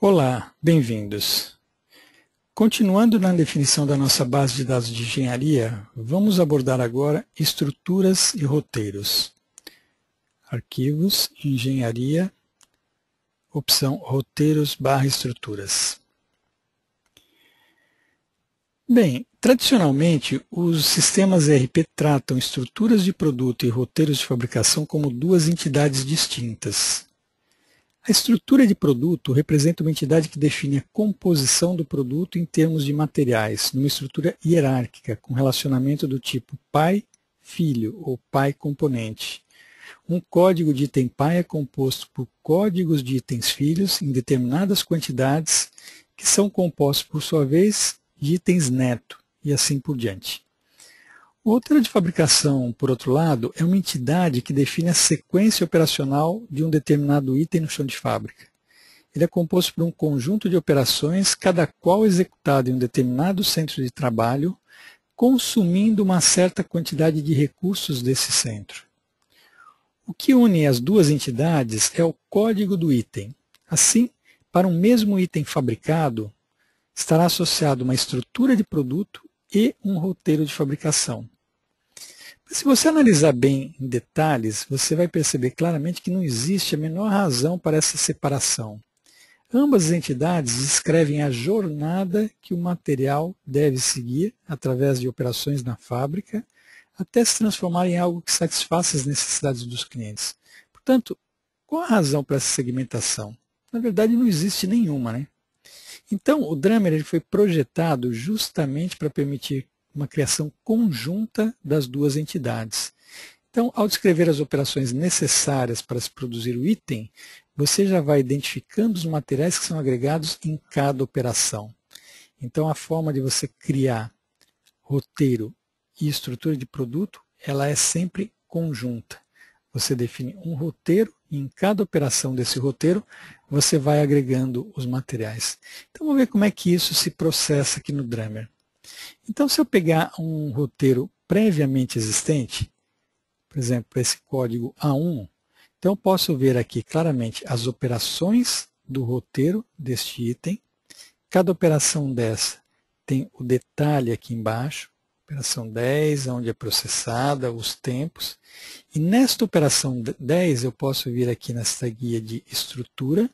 Olá, bem-vindos. Continuando na definição da nossa base de dados de engenharia, vamos abordar agora estruturas e roteiros. Arquivos, engenharia, opção roteiros/estruturas. Bem, tradicionalmente, os sistemas ERP tratam estruturas de produto e roteiros de fabricação como duas entidades distintas. A estrutura de produto representa uma entidade que define a composição do produto em termos de materiais, numa estrutura hierárquica, com relacionamento do tipo pai-filho ou pai-componente. Um código de item pai é composto por códigos de itens filhos em determinadas quantidades, que são compostos, por sua vez, de itens neto, e assim por diante. O roteiro de fabricação, por outro lado, é uma entidade que define a sequência operacional de um determinado item no chão de fábrica. Ele é composto por um conjunto de operações, cada qual executada em um determinado centro de trabalho, consumindo uma certa quantidade de recursos desse centro. O que une as duas entidades é o código do item. Assim, para um mesmo item fabricado, estará associado uma estrutura de produto e um roteiro de fabricação. Se você analisar bem em detalhes, você vai perceber claramente que não existe a menor razão para essa separação. Ambas as entidades descrevem a jornada que o material deve seguir através de operações na fábrica, até se transformar em algo que satisfaça as necessidades dos clientes. Portanto, qual a razão para essa segmentação? Na verdade, não existe nenhuma, né? Então, o Drummer ele foi projetado justamente para permitir uma criação conjunta das duas entidades. Então, ao descrever as operações necessárias para se produzir o item, você já vai identificando os materiais que são agregados em cada operação. Então, a forma de você criar roteiro e estrutura de produto, ela é sempre conjunta. Você define um roteiro e em cada operação desse roteiro você vai agregando os materiais. Então vamos ver como é que isso se processa aqui no Drummer. Então se eu pegar um roteiro previamente existente, por exemplo, esse código A1, então eu posso ver aqui claramente as operações do roteiro deste item. Cada operação dessa tem o detalhe aqui embaixo. Operação 10, onde é processada, os tempos. E nesta operação 10 eu posso vir aqui nesta guia de estrutura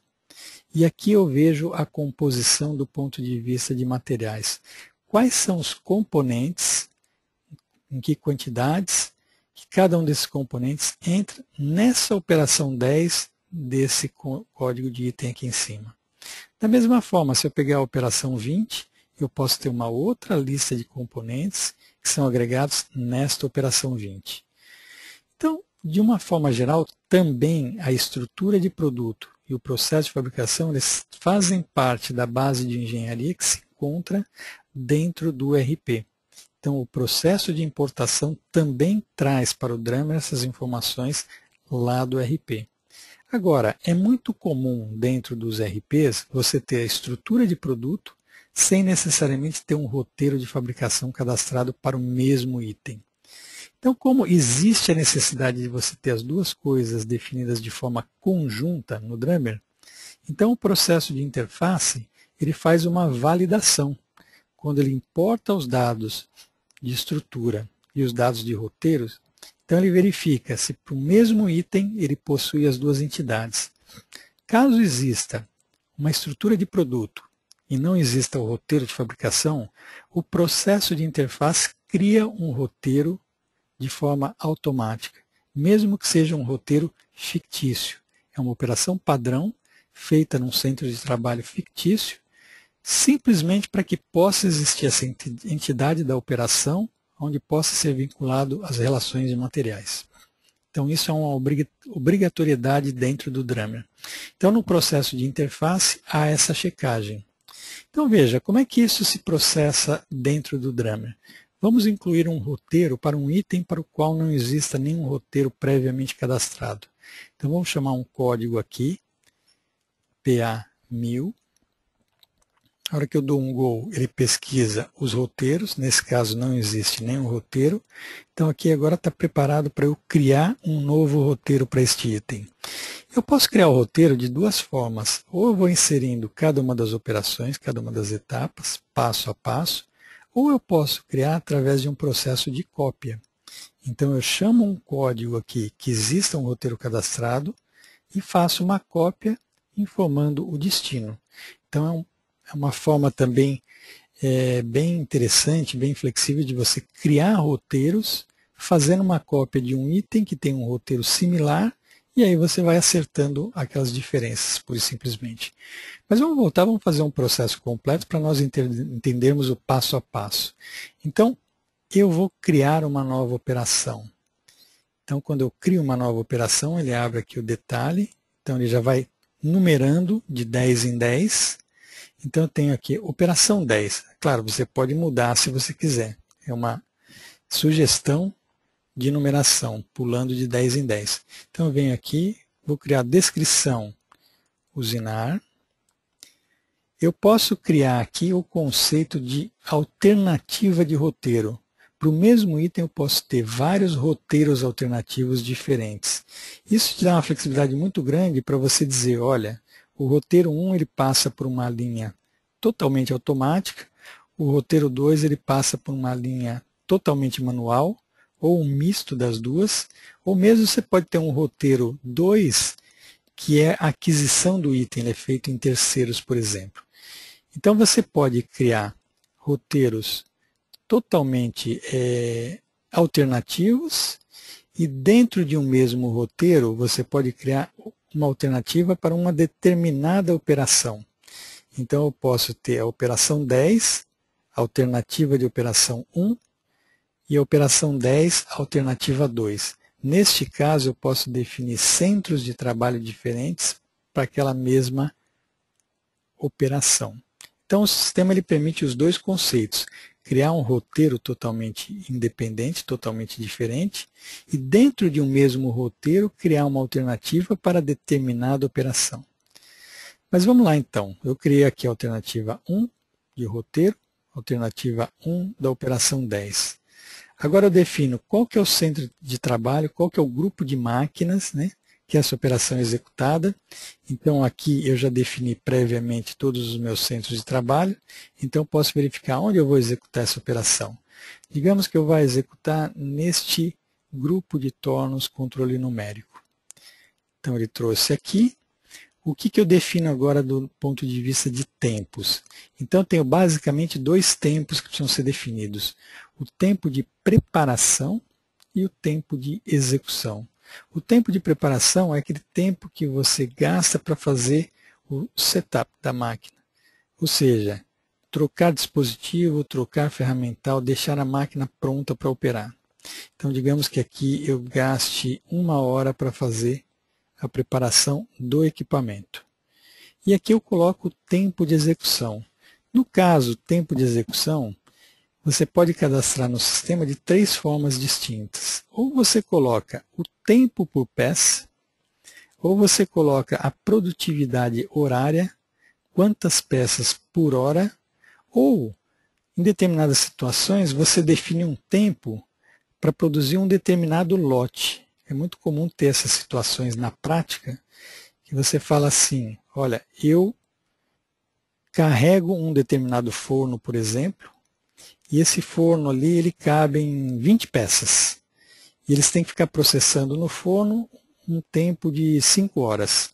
e aqui eu vejo a composição do ponto de vista de materiais. Quais são os componentes, em que quantidades, que cada um desses componentes entra nessa operação 10 desse código de item aqui em cima. Da mesma forma, se eu pegar a operação 20, eu posso ter uma outra lista de componentes que são agregados nesta operação 20. Então, de uma forma geral, também a estrutura de produto e o processo de fabricação eles fazem parte da base de engenharia que se encontra dentro do ERP. Então, o processo de importação também traz para o Drummer essas informações lá do ERP. Agora, é muito comum dentro dos ERPs você ter a estrutura de produto sem necessariamente ter um roteiro de fabricação cadastrado para o mesmo item. Então, como existe a necessidade de você ter as duas coisas definidas de forma conjunta no Drummer, então o processo de interface ele faz uma validação. Quando ele importa os dados de estrutura e os dados de roteiros, então ele verifica se para o mesmo item ele possui as duas entidades. Caso exista uma estrutura de produto e não exista o roteiro de fabricação, o processo de interface cria um roteiro de forma automática, mesmo que seja um roteiro fictício. É uma operação padrão feita num centro de trabalho fictício, simplesmente para que possa existir essa entidade da operação, onde possa ser vinculado às relações de materiais. Então isso é uma obrigatoriedade dentro do Drummer. Então no processo de interface há essa checagem. Então veja, como é que isso se processa dentro do Drummer? Vamos incluir um roteiro para um item para o qual não exista nenhum roteiro previamente cadastrado. Então vamos chamar um código aqui, PA1000. A hora que eu dou um Go, ele pesquisa os roteiros, nesse caso não existe nenhum roteiro. Então aqui agora está preparado para eu criar um novo roteiro para este item. Eu posso criar o roteiro de duas formas. Ou eu vou inserindo cada uma das operações, cada uma das etapas, passo a passo, ou eu posso criar através de um processo de cópia. Então eu chamo um código aqui que exista um roteiro cadastrado e faço uma cópia informando o destino. Então é uma forma também bem interessante, bem flexível de você criar roteiros fazendo uma cópia de um item que tem um roteiro similar e aí você vai acertando aquelas diferenças, pura e simplesmente. Mas vamos voltar, vamos fazer um processo completo para nós entendermos o passo a passo. Então, eu vou criar uma nova operação. Então, quando eu crio uma nova operação, ele abre aqui o detalhe. Então, ele já vai numerando de 10 em 10. Então, eu tenho aqui operação 10. Claro, você pode mudar se você quiser. É uma sugestão de numeração, pulando de 10 em 10. Então, eu venho aqui, vou criar descrição usinar. Eu posso criar aqui o conceito de alternativa de roteiro. Para o mesmo item eu posso ter vários roteiros alternativos diferentes. Isso te dá uma flexibilidade muito grande para você dizer, olha, o roteiro 1 ele passa por uma linha totalmente automática, o roteiro 2 ele passa por uma linha totalmente manual, ou um misto das duas, ou mesmo você pode ter um roteiro 2 que é a aquisição do item, ele é feito em terceiros, por exemplo. Então você pode criar roteiros totalmente alternativos e dentro de um mesmo roteiro você pode criar uma alternativa para uma determinada operação. Então eu posso ter a operação 10, alternativa de operação 1 e a operação 10, alternativa 2. Neste caso eu posso definir centros de trabalho diferentes para aquela mesma operação. Então o sistema ele permite os dois conceitos, criar um roteiro totalmente independente, totalmente diferente, e dentro de um mesmo roteiro criar uma alternativa para determinada operação. Mas vamos lá então, eu criei aqui a alternativa 1 de roteiro, alternativa 1 da operação 10. Agora eu defino qual que é o centro de trabalho, qual que é o grupo de máquinas, né, que essa operação é executada. Então aqui eu já defini previamente todos os meus centros de trabalho, então eu posso verificar onde eu vou executar essa operação. Digamos que eu vou executar neste grupo de tornos controle numérico. Então ele trouxe aqui. O que eu defino agora do ponto de vista de tempos? Então eu tenho basicamente dois tempos que precisam ser definidos. O tempo de preparação e o tempo de execução. O tempo de preparação é aquele tempo que você gasta para fazer o setup da máquina. Ou seja, trocar dispositivo, trocar ferramental, deixar a máquina pronta para operar. Então digamos que aqui eu gaste 1 hora para fazer a preparação do equipamento. E aqui eu coloco o tempo de execução. No caso, tempo de execução, você pode cadastrar no sistema de 3 formas distintas. Ou você coloca o tempo por peça, ou você coloca a produtividade horária, quantas peças por hora, ou, em determinadas situações, você define um tempo para produzir um determinado lote. É muito comum ter essas situações na prática, que você fala assim, olha, eu carrego um determinado forno, por exemplo, e esse forno ali, ele cabe em 20 peças. E eles têm que ficar processando no forno um tempo de 5 horas.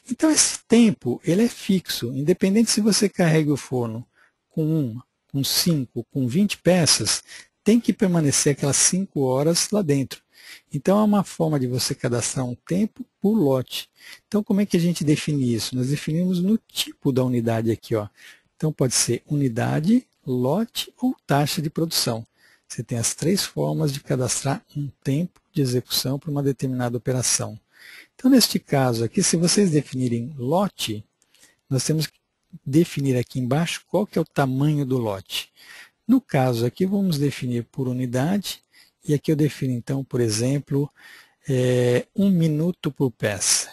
Então esse tempo, ele é fixo, independente se você carrega o forno com 1, com 5, com 20 peças, tem que permanecer aquelas 5 horas lá dentro. Então é uma forma de você cadastrar um tempo por lote. Então como é que a gente define isso? Nós definimos no tipo da unidade aqui, ó. Então pode ser unidade, lote ou taxa de produção. Você tem as 3 formas de cadastrar um tempo de execução para uma determinada operação. Então neste caso aqui, se vocês definirem lote, nós temos que definir aqui embaixo qual que é o tamanho do lote. No caso aqui, vamos definir por unidade. E aqui eu defino, então, por exemplo, 1 minuto por peça.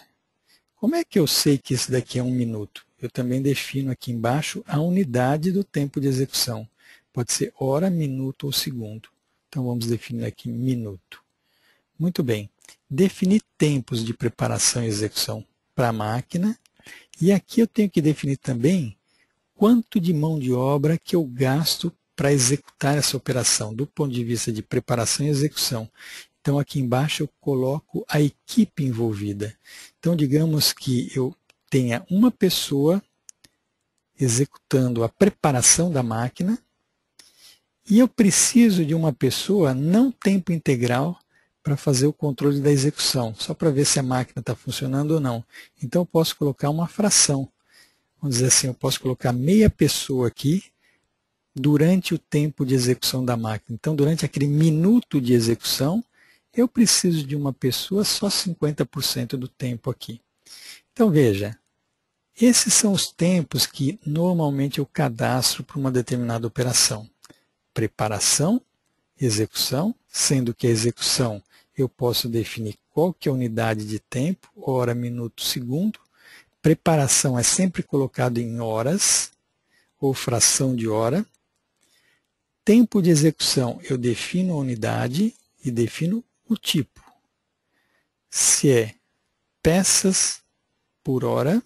Como é que eu sei que isso daqui é 1 minuto? Eu também defino aqui embaixo a unidade do tempo de execução. Pode ser hora, minuto ou segundo. Então, vamos definir aqui minuto. Muito bem. Definir tempos de preparação e execução. para a máquina. E aqui eu tenho que definir também quanto de mão de obra que eu gasto para executar essa operação, do ponto de vista de preparação e execução. Então, aqui embaixo eu coloco a equipe envolvida. Então, digamos que eu tenha uma pessoa executando a preparação da máquina e eu preciso de uma pessoa não tempo integral para fazer o controle da execução, só para ver se a máquina está funcionando ou não. Então, eu posso colocar uma fração. Vamos dizer assim, eu posso colocar meia pessoa aqui durante o tempo de execução da máquina. Então, durante aquele minuto de execução, eu preciso de uma pessoa só 50% do tempo aqui. Então, veja, esses são os tempos que normalmente eu cadastro para uma determinada operação. Preparação, execução, sendo que a execução eu posso definir qual que é a unidade de tempo, hora, minuto, segundo. Preparação é sempre colocado em horas ou fração de hora. Tempo de execução eu defino a unidade e defino o tipo. Se é peças por hora,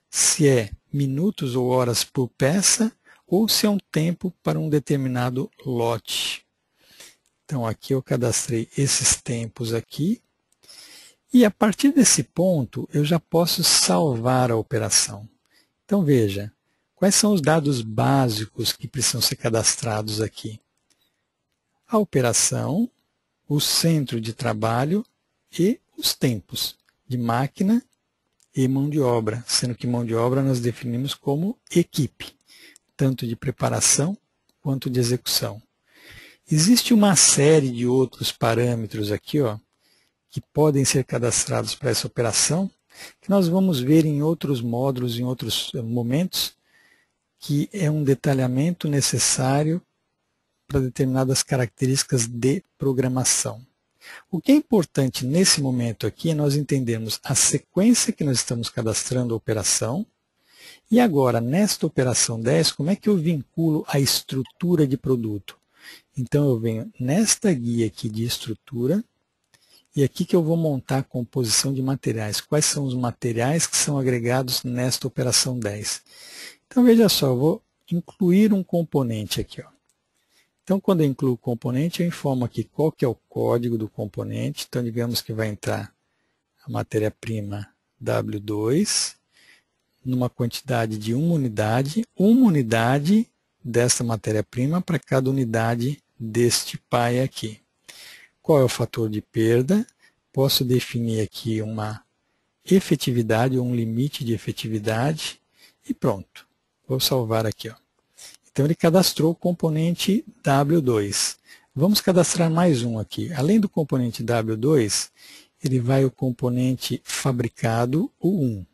se é minutos ou horas por peça, ou se é um tempo para um determinado lote. Então, aqui eu cadastrei esses tempos aqui. E a partir desse ponto, eu já posso salvar a operação. Então, veja, quais são os dados básicos que precisam ser cadastrados aqui? A operação, o centro de trabalho e os tempos de máquina e mão de obra, sendo que mão de obra nós definimos como equipe, tanto de preparação quanto de execução. Existe uma série de outros parâmetros aqui, ó, que podem ser cadastrados para essa operação, que nós vamos ver em outros módulos, em outros momentos, que é um detalhamento necessário para determinadas características de programação. O que é importante nesse momento aqui é nós entendermos a sequência que nós estamos cadastrando a operação e agora, nesta operação 10, como é que eu vinculo a estrutura de produto? Então, eu venho nesta guia aqui de estrutura e aqui que eu vou montar a composição de materiais. Quais são os materiais que são agregados nesta operação 10? Então, veja só, eu vou incluir um componente aqui, ó. Então, quando eu incluo o componente, eu informo aqui qual que é o código do componente. Então, digamos que vai entrar a matéria-prima W2 numa quantidade de uma unidade dessa matéria-prima para cada unidade deste pai aqui. Qual é o fator de perda? Posso definir aqui uma efetividade ou um limite de efetividade e pronto. Vou salvar aqui, ó. Então, ele cadastrou o componente W2. Vamos cadastrar mais um aqui. Além do componente W2, ele vai o componente fabricado, o 1.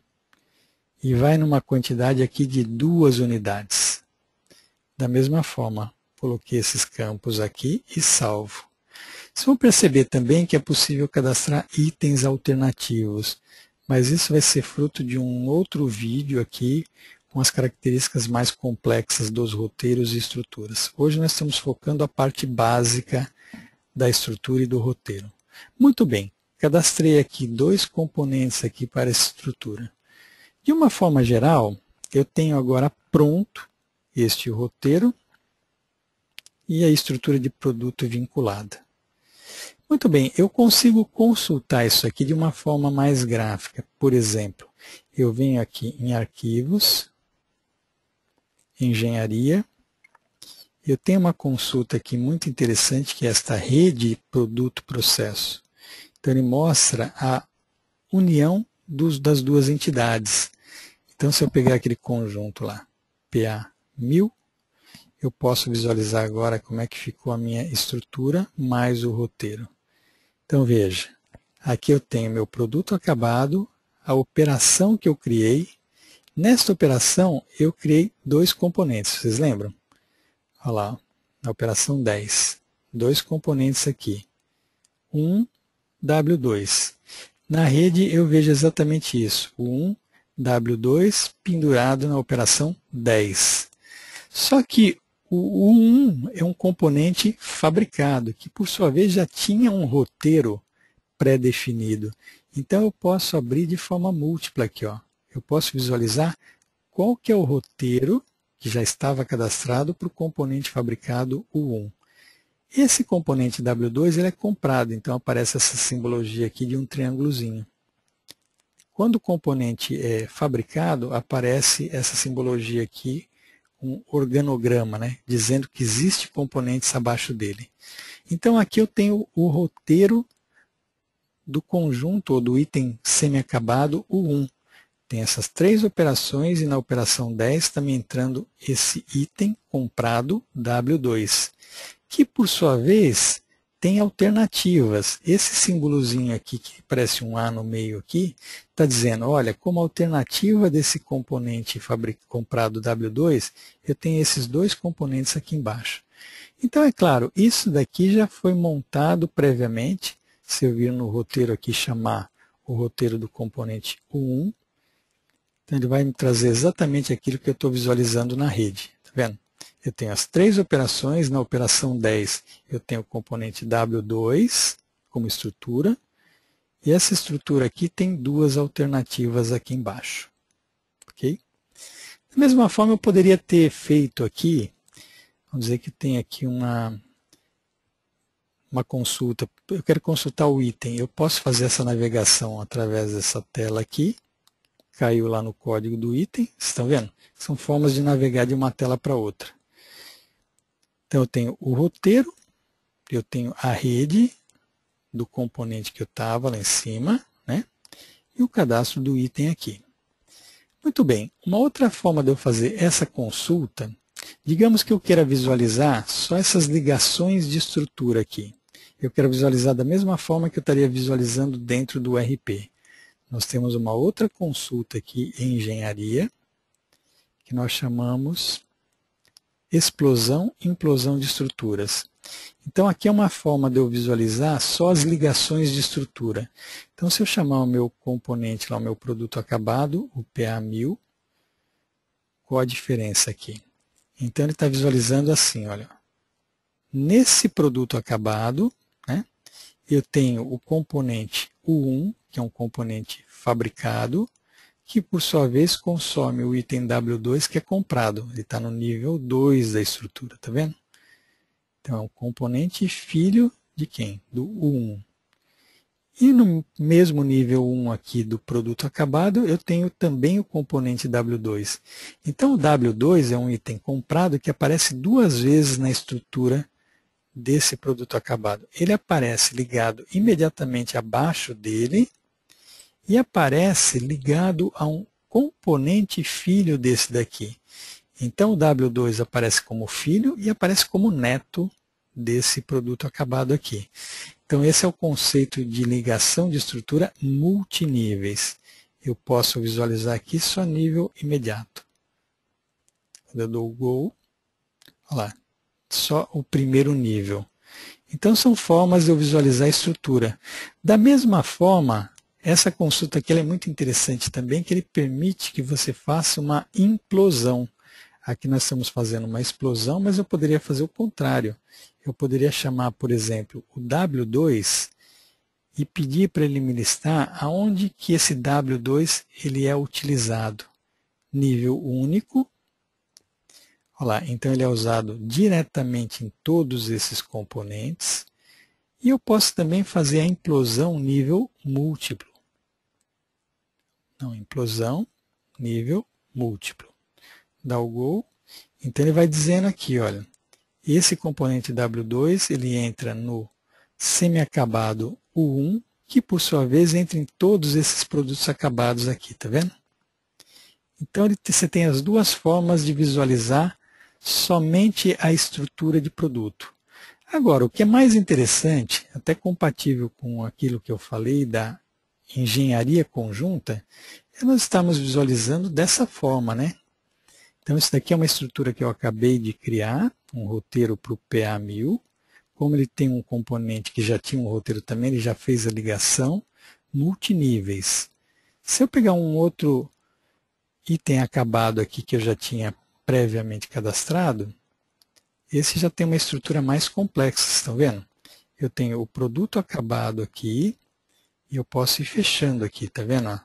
E vai numa quantidade aqui de 2 unidades. Da mesma forma, coloquei esses campos aqui e salvo. Vocês vão perceber também que é possível cadastrar itens alternativos, mas isso vai ser fruto de um outro vídeo aqui, com as características mais complexas dos roteiros e estruturas. Hoje nós estamos focando a parte básica da estrutura e do roteiro. Muito bem, cadastrei aqui 2 componentes aqui para essa estrutura. De uma forma geral, eu tenho agora pronto este roteiro e a estrutura de produto vinculada. Muito bem, eu consigo consultar isso aqui de uma forma mais gráfica. Por exemplo, eu venho aqui em Arquivos, Engenharia. Eu tenho uma consulta aqui muito interessante, que é esta rede produto-processo. Então, ele mostra a união das duas entidades. Então, se eu pegar aquele conjunto lá, PA 1000, eu posso visualizar agora como é que ficou a minha estrutura mais o roteiro. Então, veja, aqui eu tenho meu produto acabado, a operação que eu criei. Nesta operação, eu criei 2 componentes, vocês lembram? Olha lá, na operação 10, 2 componentes aqui. W2. Na rede, eu vejo exatamente isso, o W2 pendurado na operação 10. Só que o 1 é um componente fabricado, que por sua vez já tinha um roteiro pré-definido. Então eu posso abrir de forma múltipla aqui, ó. Eu posso visualizar qual que é o roteiro que já estava cadastrado para o componente fabricado U1. Esse componente W2 ele é comprado, então aparece essa simbologia aqui de um triângulozinho. Quando o componente é fabricado, aparece essa simbologia aqui, um organograma, né, dizendo que existe componentes abaixo dele. Então aqui eu tenho o roteiro do conjunto ou do item semi-acabado U1. Tem essas 3 operações e na operação 10 está me entrando esse item comprado W2, que por sua vez tem alternativas. Esse símbolozinho aqui, que parece um A no meio aqui, está dizendo, olha, como alternativa desse componente comprado W2, eu tenho esses 2 componentes aqui embaixo. Então, é claro, isso daqui já foi montado previamente. Se eu vir no roteiro aqui chamar o roteiro do componente U1, então ele vai me trazer exatamente aquilo que eu estou visualizando na rede. Está vendo? Eu tenho as 3 operações, na operação 10 eu tenho o componente W2 como estrutura, e essa estrutura aqui tem 2 alternativas aqui embaixo. Ok? Da mesma forma eu poderia ter feito aqui, vamos dizer que tem aqui uma consulta, eu quero consultar o item, eu posso fazer essa navegação através dessa tela aqui, caiu lá no código do item, vocês estão vendo? São formas de navegar de uma tela para outra. Então eu tenho o roteiro, eu tenho a rede do componente que eu estava lá em cima, né? E o cadastro do item aqui. Muito bem, uma outra forma de eu fazer essa consulta, digamos que eu queira visualizar só essas ligações de estrutura aqui. Eu quero visualizar da mesma forma que eu estaria visualizando dentro do RP. Nós temos uma outra consulta aqui em engenharia, que nós chamamos explosão e implosão de estruturas. Então aqui é uma forma de eu visualizar só as ligações de estrutura. Então se eu chamar o meu componente, lá, o meu produto acabado, o PA1000, qual a diferença aqui? Então ele está visualizando assim, olha, nesse produto acabado, né, eu tenho o componente U1, que é um componente fabricado, que por sua vez consome o item W2 que é comprado. Ele está no nível 2 da estrutura, está vendo? Então é um componente filho de quem? Do U1. E no mesmo nível 1 aqui do produto acabado, eu tenho também o componente W2. Então o W2 é um item comprado que aparece 2 vezes na estrutura desse produto acabado. Ele aparece ligado imediatamente abaixo dele, e aparece ligado a um componente filho desse daqui. Então o W2 aparece como filho e aparece como neto desse produto acabado aqui. Então esse é o conceito de ligação de estrutura multiníveis. Eu posso visualizar aqui só nível imediato. Quando eu dou o Go, olha lá, só o primeiro nível. Então são formas de eu visualizar a estrutura. Da mesma forma, essa consulta aqui ela é muito interessante também, que ele permite que você faça uma implosão. Aqui nós estamos fazendo uma explosão, mas eu poderia fazer o contrário. Eu poderia chamar, por exemplo, o W2 e pedir para ele me listar aonde que esse W2 ele é utilizado. Nível único. Olha lá, então ele é usado diretamente em todos esses componentes. E eu posso também fazer a implosão nível múltiplo. Não, implosão nível múltiplo. Dá o Go. Então ele vai dizendo aqui, olha, esse componente W2 ele entra no semi-acabado U1, que por sua vez entra em todos esses produtos acabados aqui, tá vendo? Então você tem as 2 formas de visualizar somente a estrutura de produto. Agora, o que é mais interessante, até compatível com aquilo que eu falei da engenharia conjunta, é nós estamos visualizando dessa forma, né? Então, isso daqui é uma estrutura que eu acabei de criar, um roteiro para o PA1000. Como ele tem um componente que já tinha um roteiro também, ele já fez a ligação multiníveis. Se eu pegar um outro item acabado aqui que eu já tinha previamente cadastrado, esse já tem uma estrutura mais complexa, vocês estão vendo? Eu tenho o produto acabado aqui, E eu posso ir fechando aqui, tá vendo? Ó?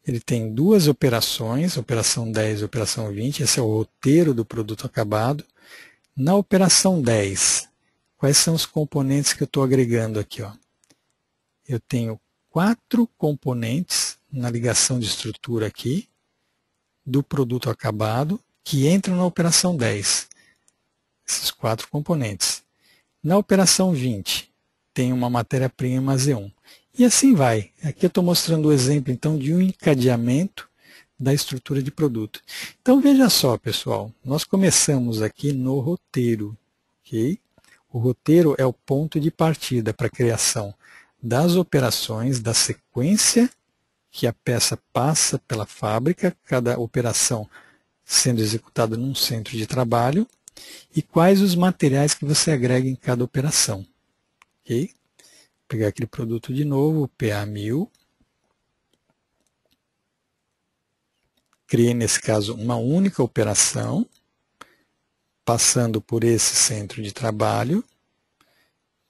Ele tem duas operações, operação 10 e operação 20. Esse é o roteiro do produto acabado. Na operação 10, quais são os componentes que eu estou agregando aqui? Ó? Eu tenho 4 componentes na ligação de estrutura aqui do produto acabado que entram na operação 10. Esses 4 componentes. Na operação 20, tem uma matéria-prima Z1. E assim vai. Aqui eu estou mostrando o exemplo, então, de um encadeamento da estrutura de produto. Então, veja só, pessoal. Nós começamos aqui no roteiro. Okay? O roteiro é o ponto de partida para a criação das operações, da sequência que a peça passa pela fábrica, cada operação sendo executada num centro de trabalho, e quais os materiais que você agrega em cada operação. Ok? Vou pegar aquele produto de novo, o PA1000. Criei, nesse caso, uma única operação, passando por esse centro de trabalho,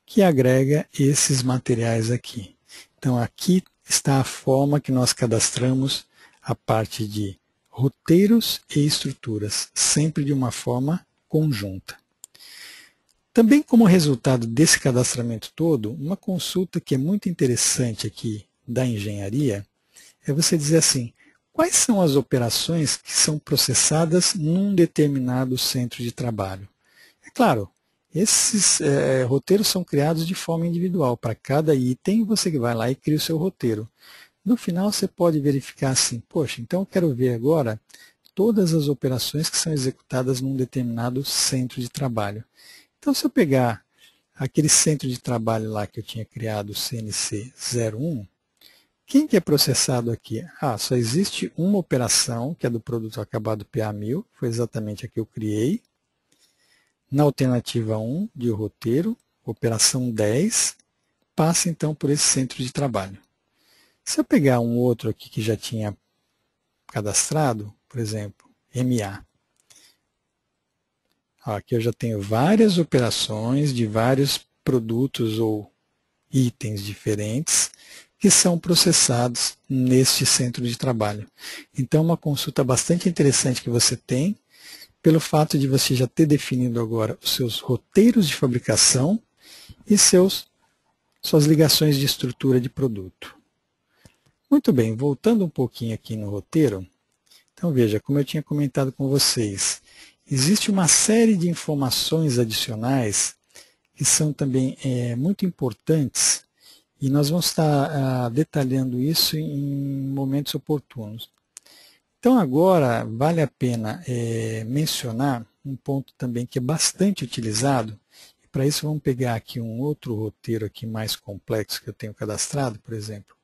que agrega esses materiais aqui. Então, aqui está a forma que nós cadastramos a parte de roteiros e estruturas, sempre de uma forma conjunta. Também como resultado desse cadastramento todo, uma consulta que é muito interessante aqui da engenharia é você dizer assim, quais são as operações que são processadas num determinado centro de trabalho? É claro, esses roteiros são criados de forma individual. Para cada item, você vai lá e cria o seu roteiro. No final, você pode verificar assim, poxa, então eu quero ver agora todas as operações que são executadas num determinado centro de trabalho. Então, se eu pegar aquele centro de trabalho lá que eu tinha criado, o CNC 01, quem que é processado aqui? Só existe uma operação, que é do produto acabado PA1000, foi exatamente a que eu criei. Na alternativa 1 de roteiro, operação 10, passa então por esse centro de trabalho. Se eu pegar um outro aqui que já tinha cadastrado, por exemplo, MA, aqui eu já tenho várias operações de vários produtos ou itens diferentes que são processados neste centro de trabalho. Então, uma consulta bastante interessante que você tem, pelo fato de você já ter definido agora os seus roteiros de fabricação e suas ligações de estrutura de produto. Muito bem, voltando um pouquinho aqui no roteiro, então veja, como eu tinha comentado com vocês, existe uma série de informações adicionais que são também muito importantes e nós vamos estar detalhando isso em momentos oportunos. Então agora vale a pena mencionar um ponto também que é bastante utilizado, e para isso vamos pegar aqui um outro roteiro aqui mais complexo que eu tenho cadastrado, por exemplo,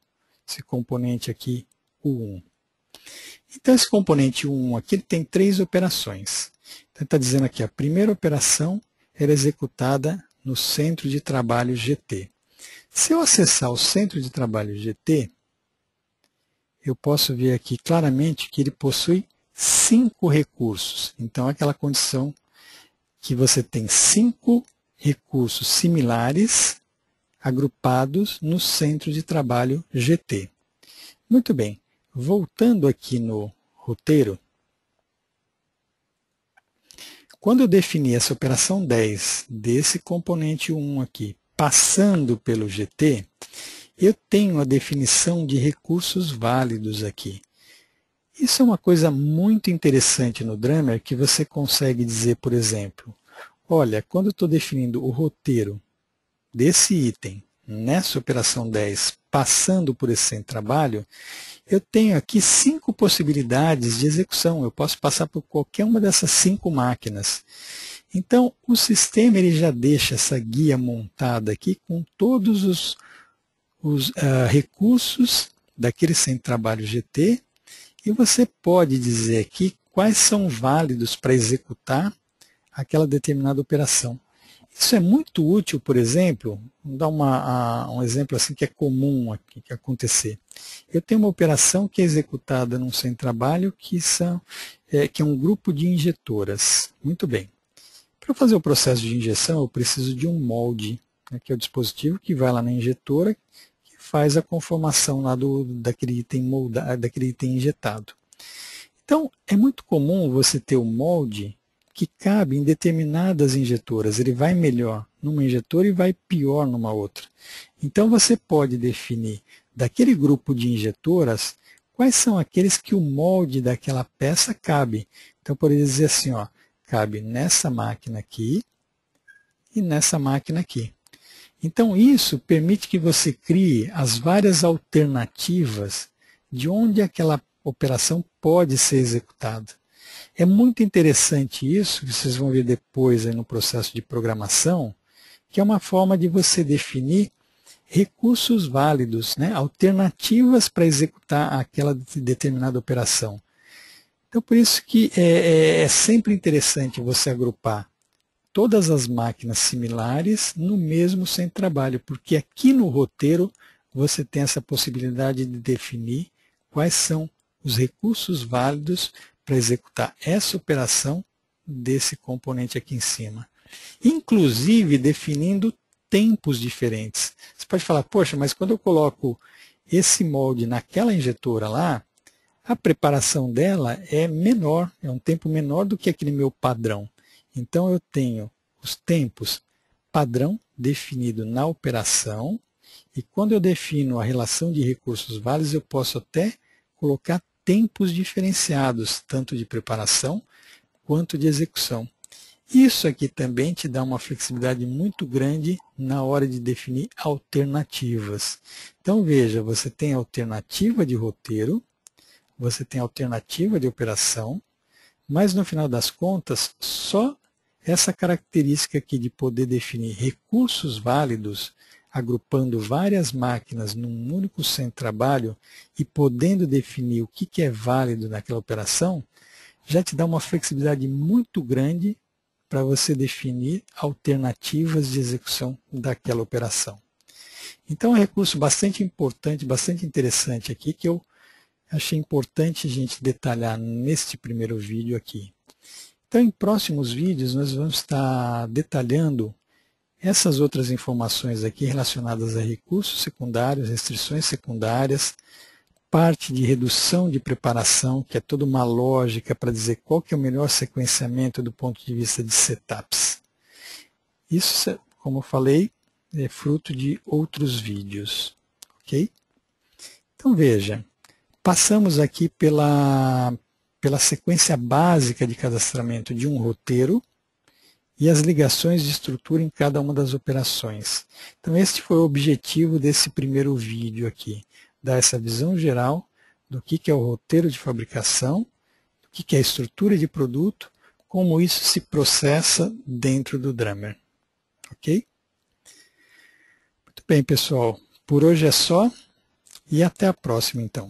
esse componente aqui, o 1. Então esse componente 1 aqui ele tem 3 operações. Então está dizendo aqui, a primeira operação era executada no centro de trabalho GT. Se eu acessar o centro de trabalho GT, eu posso ver aqui claramente que ele possui 5 recursos. Então é aquela condição que você tem 5 recursos similares agrupados no centro de trabalho GT. Muito bem, voltando aqui no roteiro, quando eu defini essa operação 10 desse componente 1 aqui, passando pelo GT, eu tenho a definição de recursos válidos aqui. Isso é uma coisa muito interessante no Drummer, que você consegue dizer, por exemplo, olha, quando eu estou definindo o roteiro desse item, nessa operação 10, passando por esse centro de trabalho, eu tenho aqui 5 possibilidades de execução. Eu posso passar por qualquer uma dessas 5 máquinas. Então, o sistema ele já deixa essa guia montada aqui com todos os recursos daquele centro de trabalho GT, e você pode dizer aqui quais são válidos para executar aquela determinada operação. Isso é muito útil, por exemplo, vamos dar um exemplo assim que é comum aqui, que acontecer. Eu tenho uma operação que é executada num centro de trabalho que é um grupo de injetoras. Muito bem. Para fazer o processo de injeção, eu preciso de um molde que é o dispositivo que vai lá na injetora, que faz a conformação lá daquele item injetado. Então, é muito comum você ter o molde que cabe em determinadas injetoras. Ele vai melhor numa injetora e vai pior numa outra. Então, você pode definir daquele grupo de injetoras quais são aqueles que o molde daquela peça cabe. Então, por dizer assim, ó, cabe nessa máquina aqui e nessa máquina aqui. Então, isso permite que você crie as várias alternativas de onde aquela operação pode ser executada. É muito interessante isso, que vocês vão ver depois aí no processo de programação, que é uma forma de você definir recursos válidos, né, alternativas para executar aquela determinada operação. Então, por isso que é sempre interessante você agrupar todas as máquinas similares no mesmo centro de trabalho, porque aqui no roteiro você tem essa possibilidade de definir quais são os recursos válidos para executar essa operação desse componente aqui em cima. Inclusive definindo tempos diferentes. Você pode falar, poxa, mas quando eu coloco esse molde naquela injetora lá, a preparação dela é menor, é um tempo menor do que aquele meu padrão. Então eu tenho os tempos padrão definido na operação, e quando eu defino a relação de recursos válidos, eu posso até colocar tempos diferenciados, tanto de preparação quanto de execução. Isso aqui também te dá uma flexibilidade muito grande na hora de definir alternativas. Então veja, você tem alternativa de roteiro, você tem alternativa de operação, mas no final das contas, só essa característica aqui de poder definir recursos válidos, agrupando várias máquinas num único centro de trabalho e podendo definir o que é válido naquela operação, já te dá uma flexibilidade muito grande para você definir alternativas de execução daquela operação. Então é um recurso bastante importante, bastante interessante aqui, que eu achei importante a gente detalhar neste primeiro vídeo aqui. Então, em próximos vídeos, nós vamos estar detalhando essas outras informações aqui relacionadas a recursos secundários, restrições secundárias, parte de redução de preparação, que é toda uma lógica para dizer qual que é o melhor sequenciamento do ponto de vista de setups. Isso, como eu falei, é fruto de outros vídeos. Ok? Então, veja, passamos aqui pela sequência básica de cadastramento de um roteiro e as ligações de estrutura em cada uma das operações. Então, este foi o objetivo desse primeiro vídeo aqui, dar essa visão geral do que é o roteiro de fabricação, do que é a estrutura de produto, como isso se processa dentro do Drummer. Ok? Muito bem, pessoal. Por hoje é só e até a próxima, então.